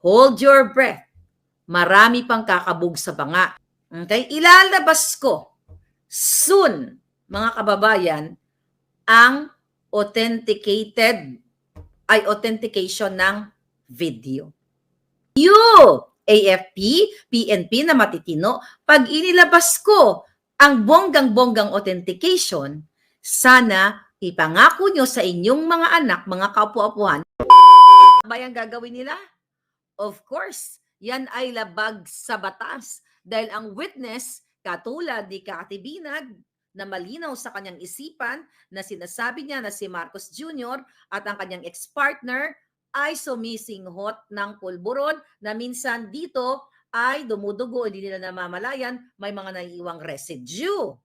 Hold your breath. Marami pang kakabog sa banga. Okay? Ilalabas ko soon, mga kababayan, ang authentication ng video. You, AFP, PNP na matitino, pag inilabas ko ang bonggang-bonggang authentication, sana ipangako nyo sa inyong mga anak, mga kapu-apuhan, ba yung gagawin nila? Of course, yan ay labag sa batas dahil ang witness, katulad ni Cathy Binag, na malinaw sa kanyang isipan na sinasabi niya na si Marcos Jr. at ang kanyang ex-partner ay sumisinghot ng pulburon na minsan dito ay dumudugo, hindi nila namamalayan, may mga naiiwang residue.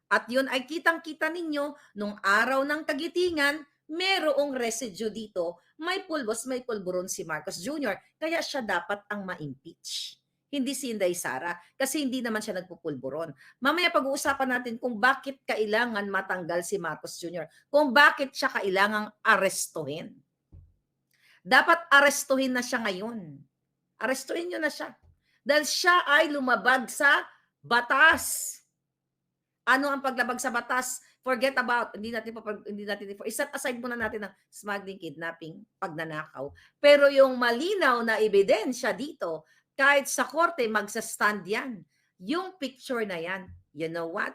At yun ay kitang-kita ninyo nung araw ng kagitingan, merong residue dito, may pulbos, may pulburon si Marcos Jr. Kaya siya dapat ang ma-impeach. Hindi si Inday Sara kasi hindi naman siya nagpupulburon. Mamaya pag-uusapan natin kung bakit kailangan matanggal si Marcos Jr. Kung bakit siya kailangang arestuhin. Dapat arestuhin na siya ngayon. Arestuhin nyo na siya. Dahil siya ay lumabag sa batas. Ano ang paglabag sa batas? Forget about, hindi natin iset aside muna natin ang smuggling, kidnapping, pagnanakaw. Pero yung malinaw na ebidensya dito, kahit sa korte, magsa-stand yan. Yung picture na yan, you know what?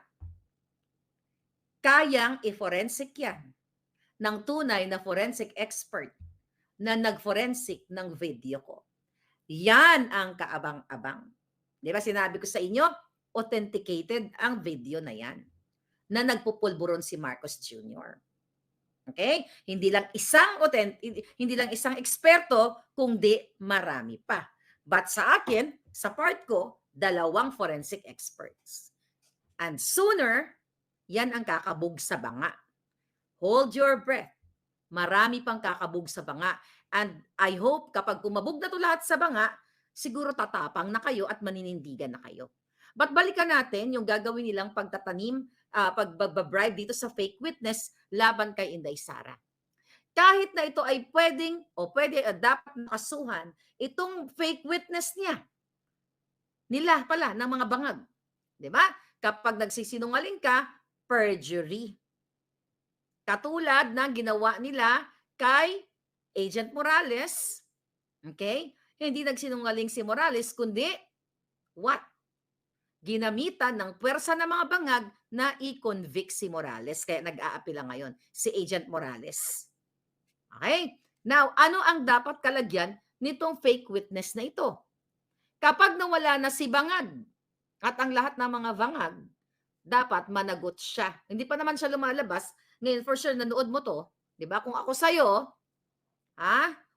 Kayang i-forensic yan ng tunay na forensic expert na nag-forensic ng video ko. Yan ang kaabang-abang. Di ba sinabi ko sa inyo, authenticated ang video na yan na nagpupulburon si Marcos Jr. Okay? Hindi lang isang eksperto, kundi marami pa. But sa akin, sa part ko, 2 forensic experts. And sooner, yan ang kakabog sa banga. Hold your breath. Marami pang kakabog sa banga. And I hope kapag kumabog na to lahat sa banga, siguro tatapang na kayo at maninindigan na kayo. But balikan natin yung gagawin nilang pagtatanim, pagbabribe dito sa fake witness laban kay Inday Sara. Kahit na ito ay pwede dapat nakasuhan itong fake witness nila pala ng mga bangag. Di ba? Kapag nagsisinungaling ka, perjury. Katulad ng ginawa nila kay Agent Morales. Okay? Hindi nagsinungaling si Morales, kundi what? Ginamitan ng puwersa ng mga bangag na i-convict si Morales. Kaya nag-aapila ngayon si Agent Morales. Okay? Now, ano ang dapat kalagyan nitong fake witness na ito? Kapag nawala na si bangag at ang lahat ng mga bangag, dapat managot siya. Hindi pa naman siya lumalabas. Ngayon, for sure, nanood mo to. Diba? Kung ako sa'yo,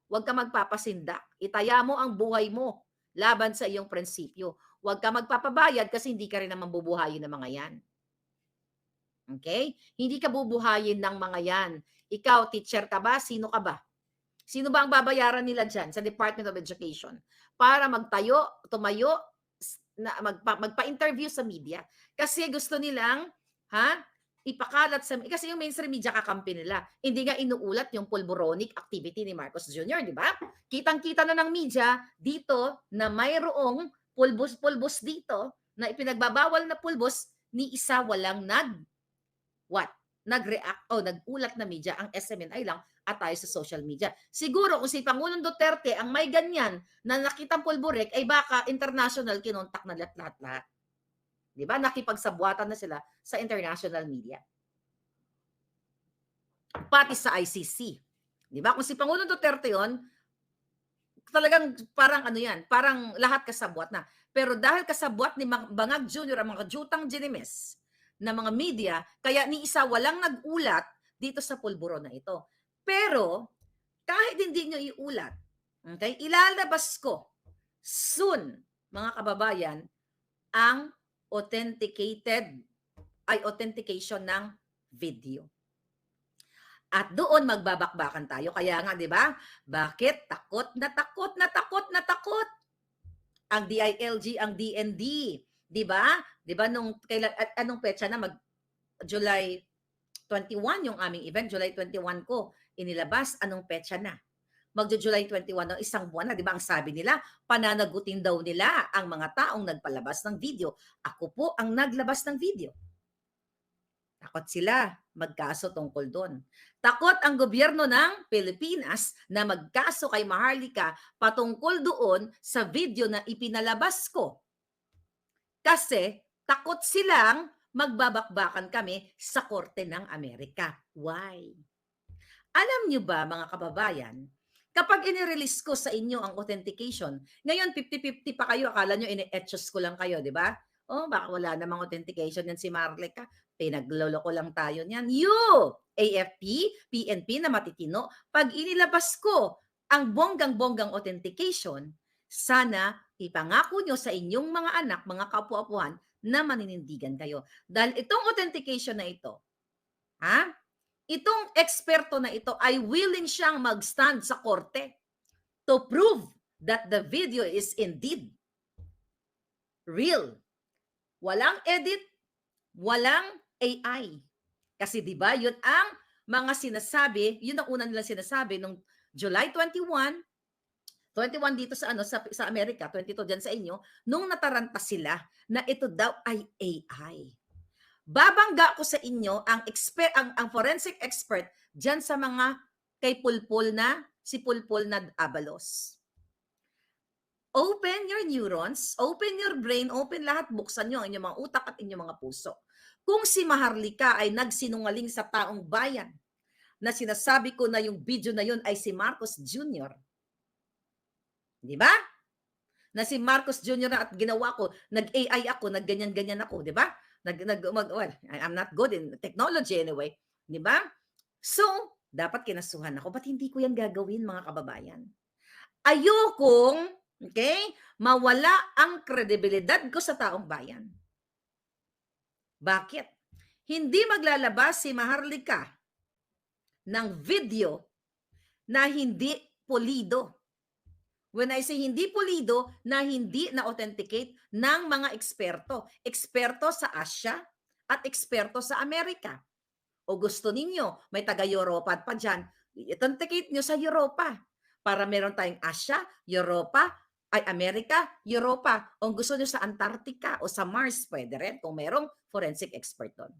huwag ka magpapasindak. Itaya mo ang buhay mo laban sa iyong prinsipyo. Huwag ka magpapabayad kasi hindi ka rin naman bubuhayin ng mga yan. Okay? Hindi ka bubuhayin ng mga yan. Ikaw, teacher ka ba? Sino ka ba? Sino ba ang babayaran nila dyan sa Department of Education? Para tumayo, magpa-interview sa media. Kasi gusto nilang, ipakalat sa, kasi yung mainstream media kakampi nila. Hindi nga inuulat yung pulboronic activity ni Marcos Jr., di ba? Kitang-kita na ng media dito na mayroong pulbos dito na ipinagbabawal na pulbos ni isa walang nag-react o nag-ulat na media, ang SMNI lang at tayo sa social media. Siguro kung si Pangulong Duterte ang may ganyan na nakitang pulborek, ay baka international kinontak na lahat-lahat. Di ba? Nakipagsabuatan na sila sa international media. Pati sa ICC. Di ba? Kung si Pangulong Duterte yon, talagang parang parang lahat kasabwat na. Pero dahil kasabwat ni Bangag Jr. ang mga jutang ginimes na mga media, kaya ni isa walang nag-ulat dito sa pulburon na ito. Pero kahit hindi nyo iulat, okay, ilalabas ko soon, mga kababayan, ang authentication ng video. At doon magbabakbakan tayo. Kaya nga, di ba? Bakit? Takot ang DILG, ang DND. Di ba? Di ba anong petsa na? July 21 yung aming event. July 21 ko inilabas. Anong petsa na? magjo-July 21 ng isang buwan na, 'di ba ang sabi nila, pananagutin daw nila ang mga taong nagpalabas ng video. Ako po ang naglabas ng video. Takot sila magkaso tungkol doon. Takot ang gobyerno ng Pilipinas na magkaso kay Maharlika patungkol doon sa video na ipinalabas ko. Kasi takot silang magbabakbakan kami sa Korte ng Amerika. Why? Alam niyo ba, mga kababayan, kapag inirelease ko sa inyo ang authentication, ngayon 50-50 pa kayo, akala nyo ini-etchos ko lang kayo, di ba? Oh, baka wala namang authentication yan si Marlica. Pinagloloko lang tayo niyan. AFP, PNP na matitino, pag inilabas ko ang bonggang-bonggang authentication, sana ipangako nyo sa inyong mga anak, mga kapu-apuhan, na maninindigan kayo. Dahil itong authentication na ito, itong eksperto na ito ay willing siyang mag-stand sa korte to prove that the video is indeed real. Walang edit, walang AI. Kasi 'di ba, yun ang mga sinasabi, yun ang una nilang sinasabi nung July 21 dito sa sa Amerika, 22 diyan sa inyo, nung nataranta sila na ito daw ay AI. Babangga ko sa inyo ang forensic expert diyan sa mga kay Pulpul na si Pulpul na Abalos. Open your neurons, open your brain, open lahat, buksan niyo ang inyong mga utak at inyong mga puso. Kung si Maharlika ay nagsinungaling sa taong bayan na sinasabi ko na yung video na yun ay si Marcos Jr. Di ba? Na si Marcos Jr. na at ginawa ko, nag-AI ako, nagganyan-ganyan ako, di ba? Well, I'm not good in technology anyway. Di ba? So, dapat kinasuhan ako. Ba't hindi ko yan gagawin, mga kababayan? Ayokong, mawala ang kredibilidad ko sa taong bayan. Bakit? Hindi maglalabas si Maharlika ng video na hindi pulido. When I say hindi pulido, na hindi na-authenticate ng mga eksperto. Eksperto sa Asia at eksperto sa Amerika. O gusto ninyo, may taga-Europa pa dyan, i-authenticate nyo sa Europa. Para meron tayong Asia, Europa, ay Amerika, Europa. O gusto nyo sa Antarctica o sa Mars, pwede rin kung merong forensic expert doon.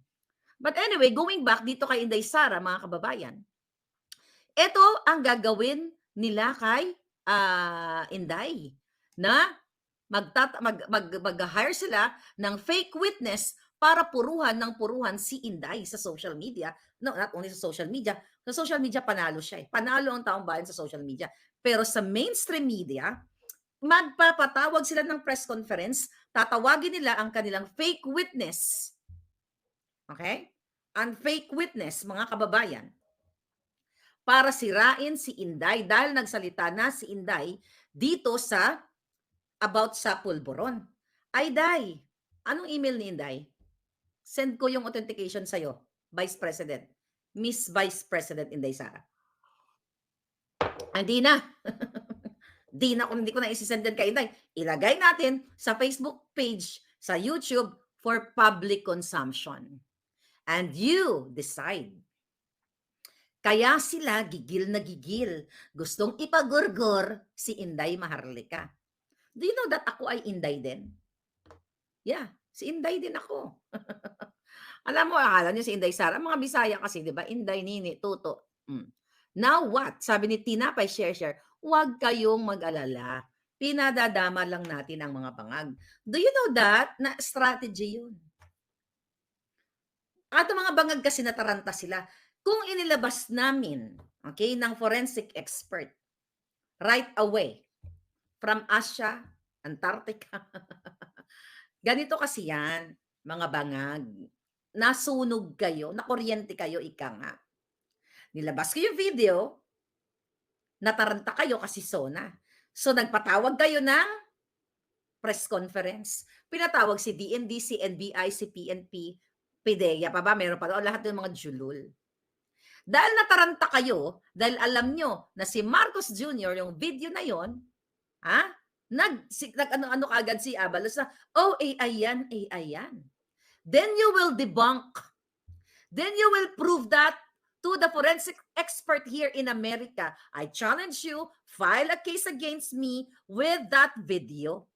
But anyway, going back dito kay Inday Sara, mga kababayan, ito ang gagawin nila kay Inday na mag-hire sila ng fake witness para puruhan si Inday sa social media. No, not only sa social media. Sa social media, panalo siya. Panalo ang taong bayan sa social media. Pero sa mainstream media, magpapatawag sila ng press conference, tatawagin nila ang kanilang fake witness. Okay? Ang fake witness, mga kababayan, para sirain si Inday dahil nagsalita na si Inday dito about sa pulburon. Ay, Day, anong email ni Inday? Send ko yung authentication sa'yo, Vice President. Miss Vice President Inday Sara. Hindi na. Hindi ko na isi-send din kay Inday. Ilagay natin sa Facebook page, sa YouTube, for public consumption. And you decide. Kaya sila gigil na gigil. Gustong ipagurgor si Inday Maharlika. Do you know that ako ay Inday din? Yeah, si Inday din ako. Alam mo, akala niyo si Inday Sara, mga Bisaya kasi, di ba? Inday, Nini, Tuto. Now what? Sabi ni Tinapay, share. Huwag kayong mag-alala. Pinadadama lang natin ang mga bangag. Do you know that? Na strategy yun. At mga bangag kasi nataranta sila. Kung inilabas namin, ng forensic expert, right away, from Asia, Antarctica, ganito kasi yan, mga bangag, nasunog kayo, nakuryente kayo, ika nga. Nilabas ko yung video, nataranta kayo kasi SONA. So, nagpatawag kayo ng press conference. Pinatawag si DND, si NBI, si PNP, PDEA pa ba? Meron pa doon, lahat ng mga julul. Dahil nataranta kayo, dahil alam nyo na si Marcos Jr., yung video na yon, nag-ano kaagad si Abalos na, AI yan. Then you will debunk. Then you will prove that to the forensic expert here in America. I challenge you, file a case against me with that video.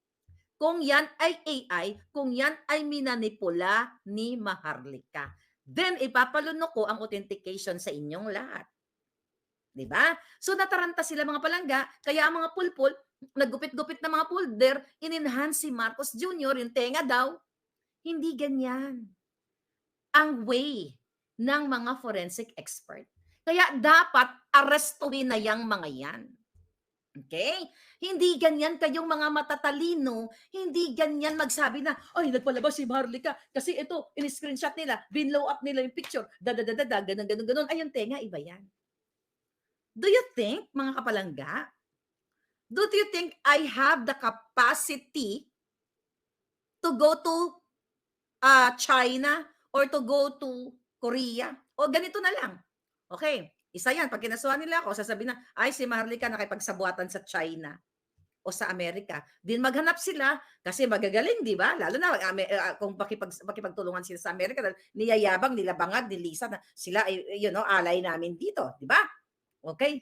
Kung yan ay AI, kung yan ay minanipula ni Maharlika, then ipapalunok ko ang authentication sa inyong lahat. Diba? So nataranta sila mga palangga, kaya ang mga pulpul, naggupit-gupit na mga folder, in-enhance si Marcos Jr., yung tenga daw. Hindi ganyan ang way ng mga forensic expert. Kaya dapat arestuhin na yang mga yan. Okay? Hindi ganyan kayong mga matatalino, hindi ganyan magsabi na, ay, nagpalabas si Maharlika kasi ito, in-screenshot nila, binlow up nila yung picture, ganun. Ayun, tenga, iba yan. Do you think, mga kapalangga, do you think I have the capacity to go to China or to go to Korea? O ganito na lang. Okay, isa yan. Pag kinasuhan nila ako, sasabihin na, ay, si Maharlika nakipagsabuatan sa China o sa Amerika. Din maghanap sila kasi magagaling, di ba? Lalo na kung makipagtulungan sila sa Amerika, niyayabang, nilabangad, nilisa na sila ay, alay namin dito, di ba? Okay?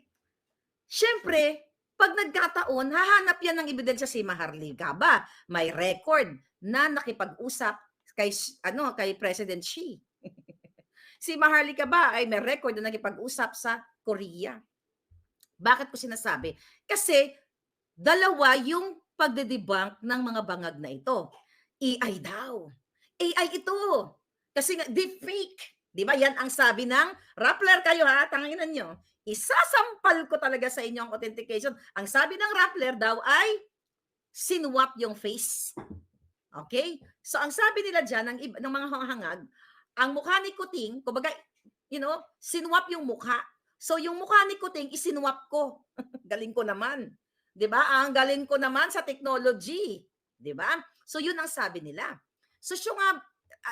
Siyempre, pag nagkataon, hahanap yan ng ebidensya si Maharlika ba? May record na nakipag-usap kay President Xi. Si Maharlika ba ay may record na nakipag-usap sa Korea? Bakit ko sinasabi? Kasi dalawa yung pagde-debunk ng mga bangag na ito. AI daw. AI ito. Kasi nga, deepfake. Di ba? Yan ang sabi ng Rappler kayo ha, tanginan nyo. Isasampal ko talaga sa inyo ang authentication. Ang sabi ng Rappler daw ay sinwap yung face. Okay? So ang sabi nila dyan ng mga hangad, ang mukha ni Kuting, kumbaga, sinwap yung mukha. So yung mukha ni Kuting, isinwap ko. Galing ko naman. 'Di ba? Ang galing ko naman sa technology. 'Di ba? So yun ang sabi nila. So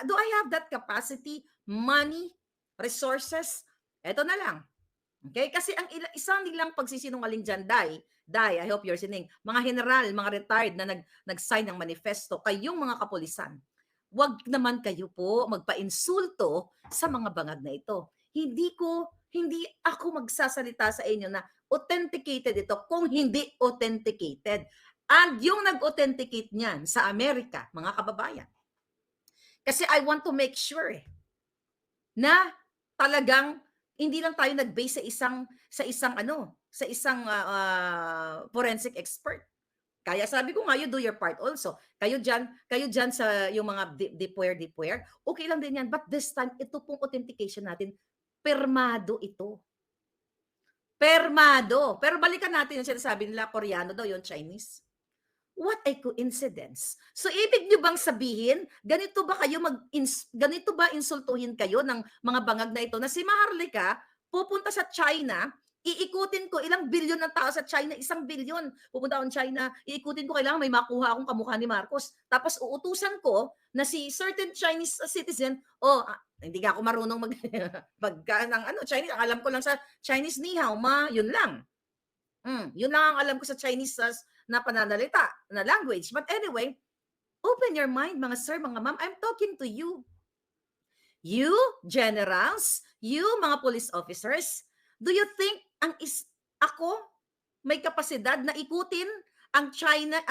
do I have that capacity, money, resources? Ito na lang. Okay? Kasi ang isang nilang pagsisinungaling dyan, Day, I hope you're listening, mga general, mga retired na nag-sign ng manifesto, kayong mga kapulisan, wag naman kayo po magpa-insulto sa mga bangag na ito. Hindi ako magsasalita sa inyo na authenticated ito kung hindi authenticated. And yung nag-authenticate niyan sa Amerika, mga kababayan. Kasi I want to make sure na talagang hindi lang tayo nag-base sa isang forensic expert. Kaya sabi ko nga, you do your part also. Kayo dyan sa yung mga deepware, okay lang din yan. But this time, ito pong authentication natin, permado ito. Permado. Pero balikan natin yung sinasabi nila, Koreano daw, yung Chinese. What a coincidence. So, ibig nyo bang sabihin, ganito ba insultuhin kayo ng mga bangag na ito na si Maharlika pupunta sa China, iikutin ko ilang bilyon ng tao sa China, 1 bilyon. Pupunta akong China, iikutin ko, kailangan may makuha akong kamukha ni Marcos. Tapos uutusan ko na si certain Chinese citizen, hindi nga ako marunong Chinese. Ang alam ko lang sa Chinese ni hao ma, yun lang. Yun lang ang alam ko sa Chinese na pananalita, na language. But anyway, open your mind, mga sir, mga ma'am. I'm talking to you. You, generals, you, mga police officers, do you think ako may kapasidad na ikutin ang China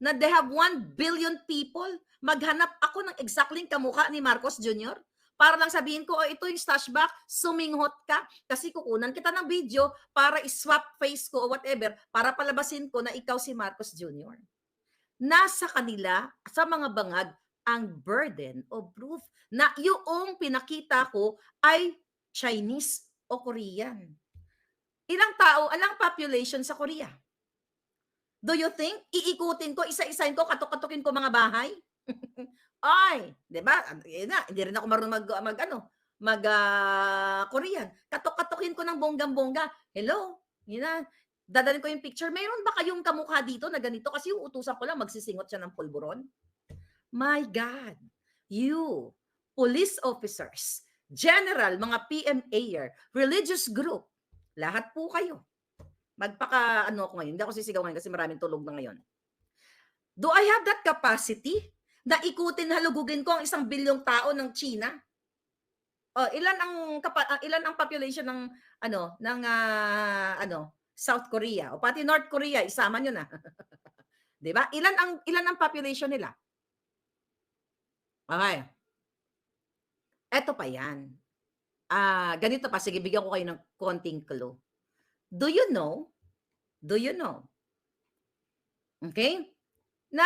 na they have 1 billion people? Maghanap ako ng exactly kamukha ni Marcos Jr.? Para lang sabihin ko, ito yung stashback, suminghot ka kasi kukunan kita ng video para iswap face ko o whatever, para palabasin ko na ikaw si Marcos Jr. Nasa kanila, sa mga bangag, ang burden of proof na yung pinakita ko ay Chinese o Korean. Ilang tao, alang population sa Korea? Do you think iikutin ko, isa-isahin ko, katok-katokin ko mga bahay? Ay, 'di ba? Hindi rin ako marunong Korean. Katok-katokin ko ng bonggang-bongga. Hello? Dadalhin ko yung picture. Mayroon ba kayong kamukha dito na ganito? Kasi yung utusan ko lang magsisingot siya ng pulburon. My God. You, police officers, general, mga PMAer, religious group, lahat po kayo. Ako ngayon. Hindi ako sisigaw ngayon kasi maraming tulog na ngayon. Do I have that capacity na ikutin, halugugin ko ang 1 bilyong tao ng China? Oh, ilan ang population ng South Korea o pati North Korea isama niyo na. 'Di ba? Ilan ang population nila? Okay, eto pa 'yan. Ganito pa, sige bigyan ko kayo ng konting clue. Do you know do you know, okay, na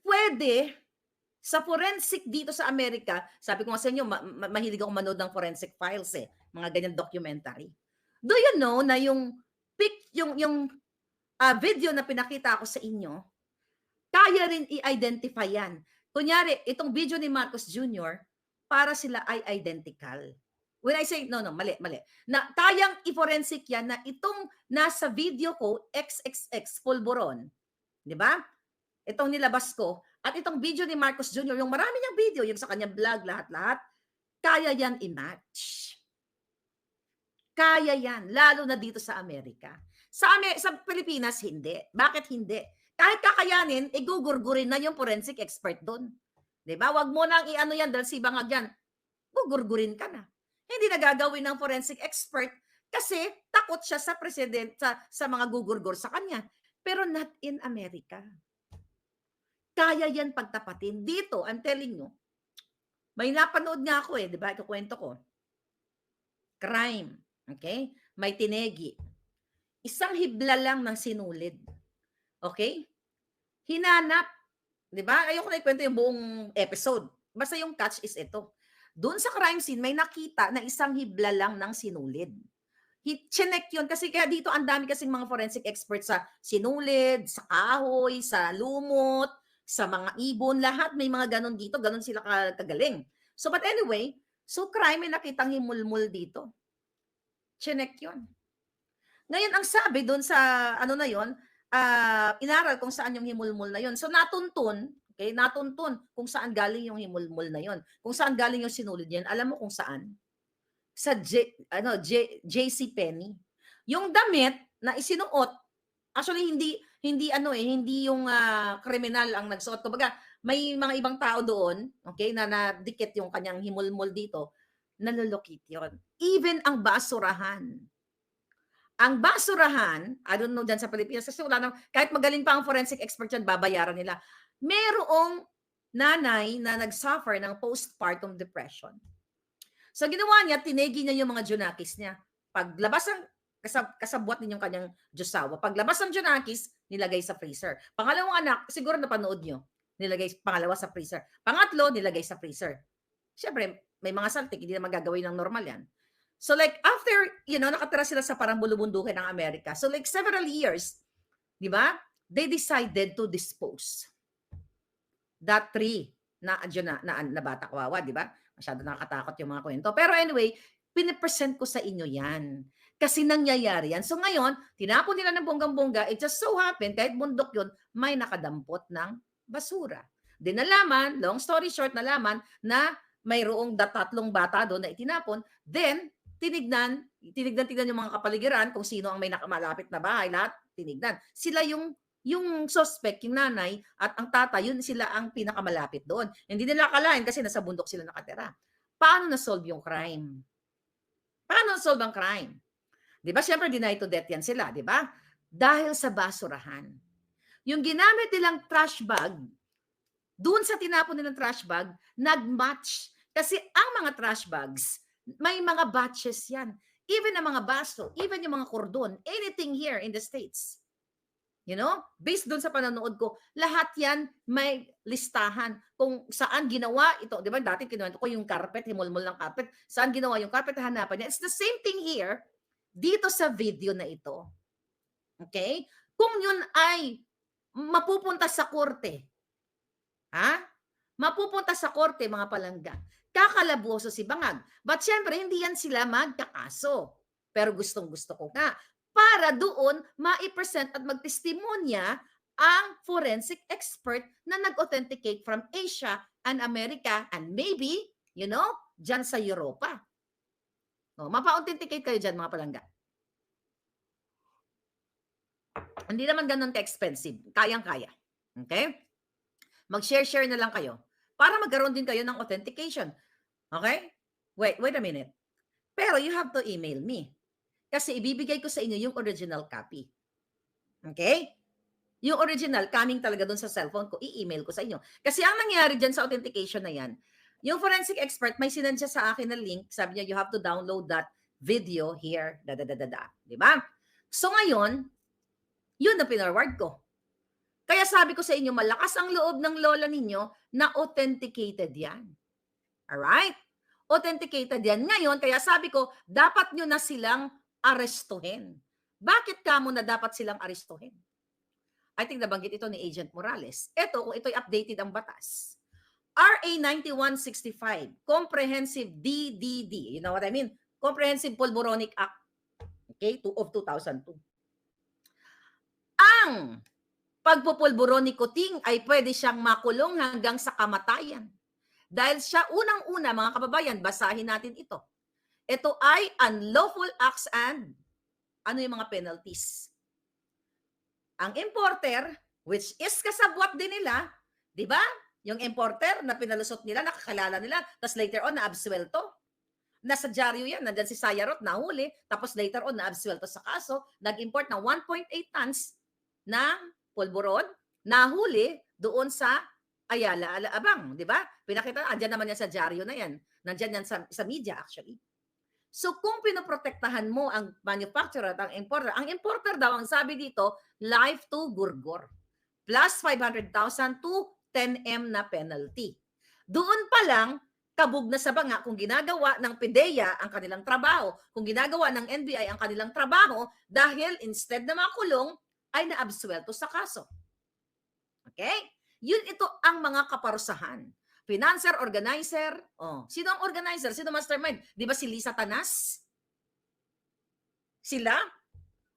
puwede sa forensic dito sa Amerika, sabi ko nga sa inyo mahilig akong manood ng forensic files, eh, mga ganyan documentary. Do you know na yung video na pinakita ko sa inyo, kaya rin i-identify yan. Kunyari, itong video ni Marcos Jr., para sila ay identical. When I say, no, mali. Na kayang i-forensic yan na itong nasa video ko, XXX, pulburon. Di ba? Itong nilabas ko, at itong video ni Marcos Jr., yung marami niyang video, yung sa kanyang vlog, lahat-lahat, kaya yan i-match. Kaya yan, lalo na dito sa Amerika. Sa Pilipinas, hindi. Bakit hindi? Kahit kakayanin, gugurgurin na yung forensic expert doon. Diba? Wag mo nang i-ano yan dahil si bangag yan. Gugurgurin ka na. Hindi na gagawin ng forensic expert kasi takot siya sa president, sa mga gugurgur sa kanya. Pero not in America. Kaya yan pagtapatin. Dito, I'm telling you, may napanood nga ako di ba? Ito kwento ko. Crime. Okay? May tinegi. Isang hibla lang ng sinulid. Okay? Hinanap. Di ba? Ayoko na ikwento yung buong episode. Basta yung catch is ito. Doon sa crime scene, may nakita na isang hibla lang ng sinulid. Chinek yun kasi kaya dito ang dami kasing mga forensic experts sa sinulid, sa kahoy, sa lumot, sa mga ibon, lahat may mga ganon dito, ganon sila kagaling. So but anyway, so crime may nakitang himulmul dito. Chinek yun. Ngayon ang sabi doon sa ano na yon, inaral kung saan yung himulmul na yon. So natuntun kung saan galing yung himulmul na yon. Kung saan galing yung sinulid yan. Alam mo kung saan? Sa JC Penney. Yung damit na isinuot, actually hindi yung kriminal ang nagsuot. Kumbaga, may mga ibang tao doon, okay, na nadikit yung kanyang himulmul dito, nalulukit yon. Even ang basurahan. Ang basurahan, I don't know dyan sa Pilipinas, kasi wala nang, kahit magaling pa ang forensic expert yan, babayaran nila. Merong nanay na nag-suffer ng postpartum depression. So ginawa niya, tinegi niya yung mga junakis niya. Paglabas ng kasabwat ninyong kanyang Diyosawa, paglabas ng junakis, nilagay sa freezer. Pangalawang anak, siguro napanood nyo, nilagay pangalawa sa freezer. Pangatlo, nilagay sa freezer. Siyempre, may mga saltik, hindi na magagawin ng normal yan. So like after, nakatira sila sa parang bulubundukin ng Amerika. So like several years, di ba? They decided to dispose that tree na bata kawawa, di ba? Masyado nakakatakot yung mga kwento. Pero anyway, pinipresent ko sa inyo yan. Kasi nangyayari yan. So ngayon, tinapon nila ng bonggang-bongga, it just so happened, kahit bundok yun, may nakadampot ng basura. Di nalaman, long story short, nalaman na mayroong tatlong bata doon na itinapon. Then, tinignan yung mga kapaligiran kung sino ang may nakamalapit na bahay, lahat tinignan. Sila yung suspect, yung nanay at ang tatay, yun sila ang pinakamalapit doon. Hindi nila akalain kasi nasa bundok sila nakatira. Paano na-solve yung crime? Paano na-solve ang crime? Di ba? Siyempre, deny to death yan sila, di ba? Dahil sa basurahan. Yung ginamit nilang trash bag, doon sa tinapon nilang trash bag, nag-match. Kasi ang mga trash bags, may mga batches yan. Even ang mga baso, even yung mga kordon, anything here in the States. Based doon sa panonood ko, lahat yan may listahan kung saan ginawa ito. Di ba, dati kinuwento ko yung carpet, himulmul ng carpet. Saan ginawa yung carpet, hanapan niya. It's the same thing here, dito sa video na ito. Okay? Kung yun ay mapupunta sa korte, mapupunta sa korte, mga palangga, kakalaboso si Bangag. But syempre, hindi yan sila magkakaso. Pero gustong-gusto ko nga, para doon ma-present at magtestimonya ang forensic expert na nag-authenticate from Asia and America and maybe, dyan sa Europa. Mapa-authenticate kayo dyan, mga palangga. Hindi naman ganun ka-expensive. Kayang-kaya. Okay? Mag-share na lang kayo para magkaroon din kayo ng authentication. Okay? Wait a minute. Pero you have to email me. Kasi ibibigay ko sa inyo yung original copy. Okay? Yung original, coming talaga doon sa cellphone ko, i-email ko sa inyo. Kasi ang nangyari dyan sa authentication na yan, yung forensic expert, may sinend siya sa akin na link, sabi niya, you have to download that video here, Di ba? So ngayon, yun na pinarward ko. Kaya sabi ko sa inyo, malakas ang loob ng lola ninyo na authenticated yan. Alright? Authenticated yan. Ngayon, kaya sabi ko, dapat nyo na silang arestuhin. Bakit kamo na dapat silang arestuhin? I think nabanggit ito ni Agent Morales. Ito, kung ito'y updated ang batas. RA 9165, Comprehensive DDD. You know what I mean? Comprehensive Pulboronic Act. Okay, of 2002. Ang pagpupulboronicoting ay pwede siyang makulong hanggang sa kamatayan. Dahil siya unang-una, mga kababayan, basahin natin ito. Ito ay unlawful acts and ano yung mga penalties. Ang importer, which is kasabwat din nila, di ba? Yung importer na pinalusot nila, nakakilala nila, tapos later on na-absuelto. Nasa dyaryo yan, nandyan si Sayarot, nahuli, tapos later on na-absuelto sa kaso, nag-import ng 1.8 tons ng pulburon, nahuli doon sa Ayala, Abang, di ba? Pinakita, andyan naman yan sa dyaryo na yan. Nandyan yan sa media actually. So kung pinoprotektahan mo ang manufacturer at ang importer daw, ang sabi dito, life to gurgor. Plus 500,000 to 10M na penalty. Doon pa lang, kabog na sa banga kung ginagawa ng PDEA ang kanilang trabaho, kung ginagawa ng NBI ang kanilang trabaho, dahil instead na makulong, ay naabsuelto sa kaso. Okay? Yun ito ang mga kaparusahan. Financer, organizer. Oh, sino ang organizer? Sino mastermind? Di ba si Lisa Tanas? Sila?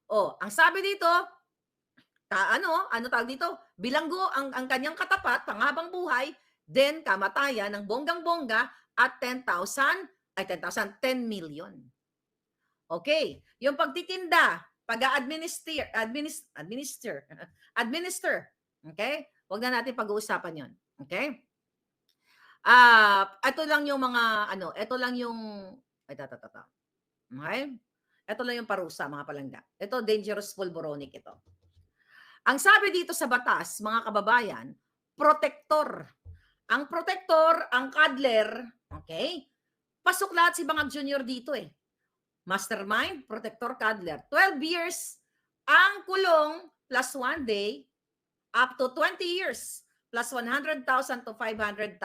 Oh, ang sabi dito, ano tawag dito? Bilanggo ang kanyang katapat, panghabang buhay, then kamatayan ng bonggang-bongga at 10 million. Okay, yung pagtitinda, administer. Okay? Huwag na natin pag-uusapan 'yon. Okay? Ito lang yung mga ito lang yung Okay? Ito lang yung parusa, mga palangga. Ito dangerous pulboronic ito. Ang sabi dito sa batas, mga kababayan, protector. Ang protector, ang cuddler, okay? Pasok lahat si Bangag Junior dito eh. Mastermind, protector, cuddler. 12 years ang kulong plus 1 day up to 20 years plus 100,000 to 500,000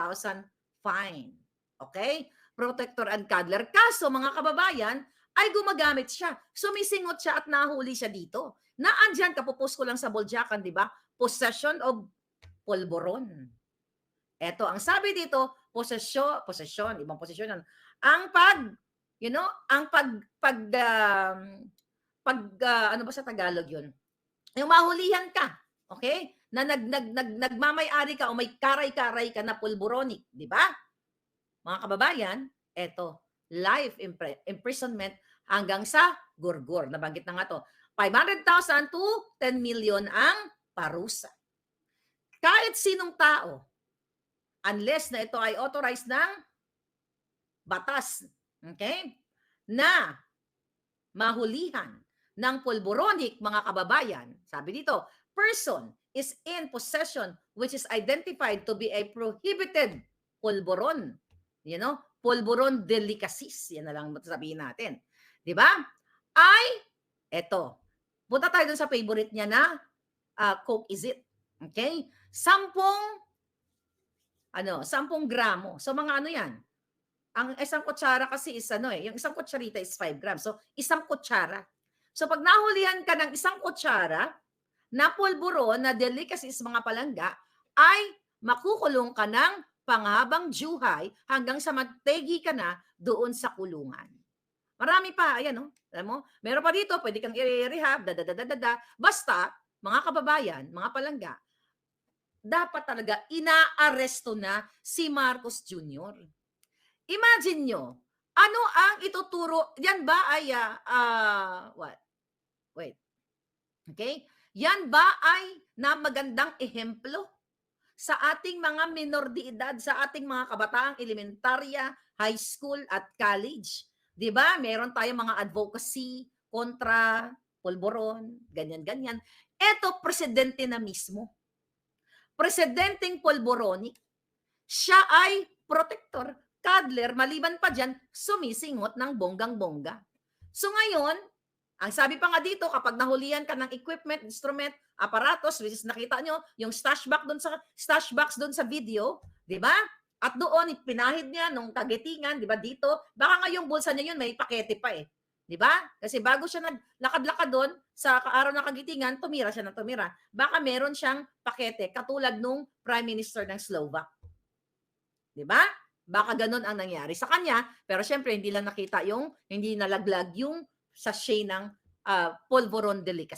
fine. Okay? Protector and cuddler. Kaso mga kababayan, ay gumagamit siya. Sumisingot siya at nahuli siya dito. Naandyan, kapupos ko lang sa Boljakan, di ba? Possession of pulboron. Ito, ang sabi dito, possession, ibang posisyon yan. Ang ano ba sa Tagalog yun? Yung mahulihan ka, okay? Na nagmamay-ari ka o may karay-karay ka na pulboronic, di ba? Mga kababayan, eto, life imprisonment hanggang sa gurgur. Nabanggit na nga to. 500,000 to 10 million ang parusa. Kahit sinong tao, unless na ito ay authorized ng batas, okay? Na mahulihan ng pulboronic, mga kababayan, sabi dito, person is in possession which is identified to be a prohibited pulboron. You know, pulboron delicacies. Yan na lang sabihin natin. Di ba? Ay, eto. Punta tayo dun sa favorite niya na Coke is it. Okay? 10 gramo. So, mga ano yan? Ang isang kutsara kasi is yung isang kutsarita is 5 grams. So, isang kutsara. So, pag nahulihan ka ng isang kutsara na pulburon na delicacies, mga palangga, ay makukulong ka ng panghabang buhay hanggang sa mategi ka na doon sa kulungan. Marami pa, ayan alam mo, meron pa dito, pwede kang i-rehab, Basta, mga kababayan, mga palangga, dapat talaga inaaresto na si Marcos Jr. Imagine nyo, ano ang ituturo, yan ba ay, okay? Yan ba ay na magandang ehemplo sa ating mga minor de edad, sa ating mga kabataang elementarya high school at college. 'Di ba? Meron tayong mga advocacy kontra polboron, ganyan-ganyan. Eto presidente na mismo. Presidenteng polboronic, siya ay protector, cuddler, maliban pa diyan, sumisingot ng bonggang-bongga. So ngayon, ang sabi pa nga dito, kapag nahulihan ka ng equipment, instrument, aparatos, which is nakita nyo, yung stash box doon sa video, di ba? At doon, pinahid niya nung kagitingan, di ba, dito. Baka nga yung bulsa niya yun, may pakete pa eh. Di ba? Kasi bago siya naglakad-lakad doon, sa araw ng kagitingan, tumira siya ng tumira. Baka meron siyang pakete, katulad nung Prime Minister ng Slovak. Di ba? Baka ganun ang nangyari sa kanya, pero syempre hindi lang nakita yung, hindi nalaglag yung sachet ng polvoron delicacy.